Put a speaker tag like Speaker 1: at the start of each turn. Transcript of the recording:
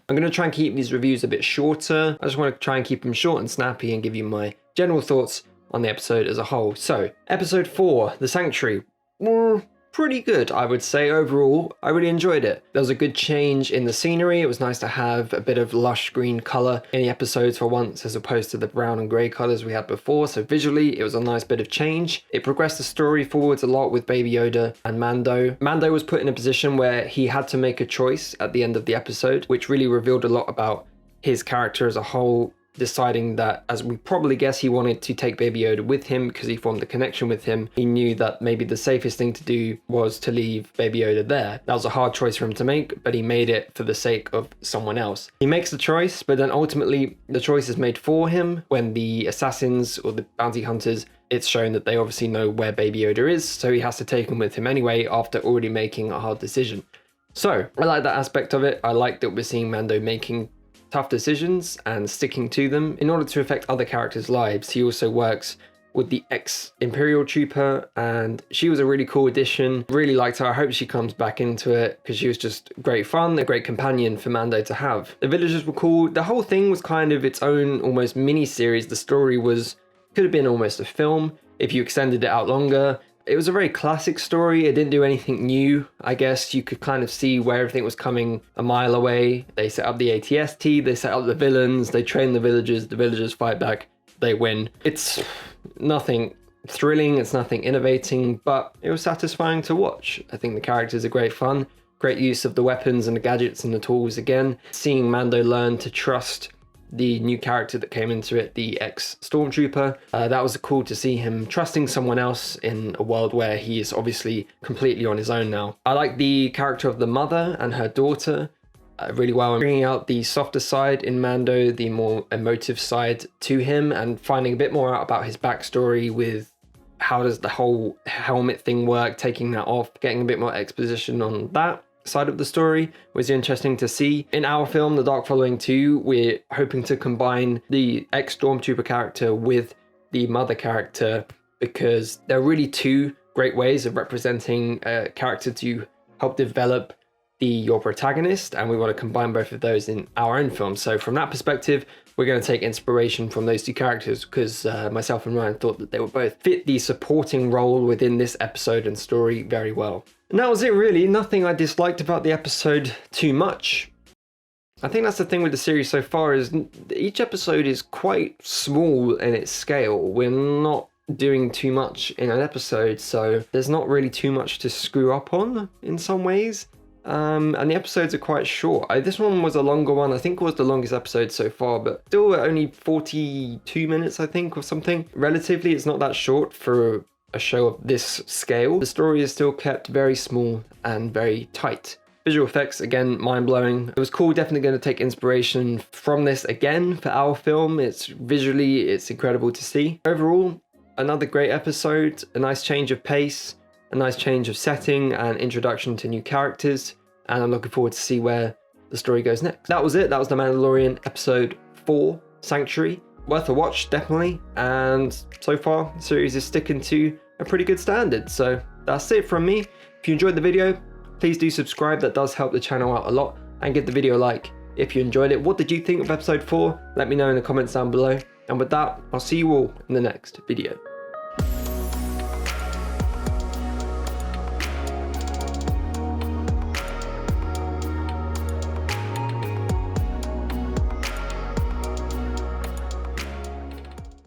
Speaker 1: I'm going to try and keep these reviews a bit shorter. I just want to try and keep them short and snappy and give you my general thoughts on the episode as a whole. So, episode 4, The Sanctuary. Pretty good, I would say. Overall, I really enjoyed it. There was a good change in the scenery. It was nice to have a bit of lush green color in the episodes for once, as opposed to the brown and gray colors we had before. So visually, it was a nice bit of change. It progressed the story forwards a lot with Baby Yoda and Mando. Mando was put in a position where he had to make a choice at the end of the episode, which really revealed a lot about his character as a whole, deciding that, as we probably guess, he wanted to take Baby Yoda with him because he formed a connection with him. He knew that maybe the safest thing to do was to leave Baby Yoda there. That was a hard choice for him to make, but he made it for the sake of someone else. He makes the choice, but then ultimately the choice is made for him when the assassins or the bounty hunters, it's shown that they obviously know where Baby Yoda is, so he has to take him with him anyway after already making a hard decision. So I like that aspect of it. I like that we're seeing Mando making tough decisions and sticking to them in order to affect other characters' lives. He also works with the ex-Imperial Trooper, and she was a really cool addition. Really liked her. I hope she comes back into it because she was just great fun, a great companion for Mando to have. The villagers were cool. The whole thing was kind of its own almost mini-series. The story could have been almost a film if you extended it out longer. It was a very classic story. It didn't do anything new. I guess you could kind of see where everything was coming a mile away. They set up the ATST, they set up the villains, they train the villagers fight back, they win. It's nothing thrilling, it's nothing innovating, but it was satisfying to watch. I think the characters are great fun, great use of the weapons and the gadgets and the tools again. Seeing Mando learn to trust the new character that came into it, the ex-Stormtrooper. That was cool to see him trusting someone else in a world where he is obviously completely on his own now. I like the character of the mother and her daughter really well, bringing out the softer side in Mando, the more emotive side to him, and finding a bit more out about his backstory with how does the whole helmet thing work, taking that off, getting a bit more exposition on that side of the story was interesting to see. In our film, The Dark Following 2, we're hoping to combine the ex-Stormtrooper character with the mother character because they're really two great ways of representing a character to help develop your protagonist, and we want to combine both of those in our own film. So from that perspective, we're going to take inspiration from those two characters because myself and Ryan thought that they would both fit the supporting role within this episode and story very well. And that was it really. Nothing I disliked about the episode too much. I think that's the thing with the series so far, is each episode is quite small in its scale. We're not doing too much in an episode, so there's not really too much to screw up on in some ways. And the episodes are quite short. This one was a longer one. I think it was the longest episode so far, but still only 42 minutes, I think, or something. Relatively, it's not that short for a show of this scale. The story is still kept very small and very tight. Visual effects, again, mind-blowing. It was cool, definitely going to take inspiration from this again for our film. It's incredible to see. Overall, another great episode, a nice change of pace, a nice change of setting and introduction to new characters, and I'm looking forward to see where the story goes next. That was it. That was The Mandalorian episode 4, Sanctuary. Worth a watch, definitely, and so far the series is sticking to a pretty good standard. So that's it from me. If you enjoyed the video, please do subscribe. That does help the channel out a lot, and give the video a like if you enjoyed it. What did you think of episode 4? Let me know in the comments down below, and with that, I'll see you all in the next video.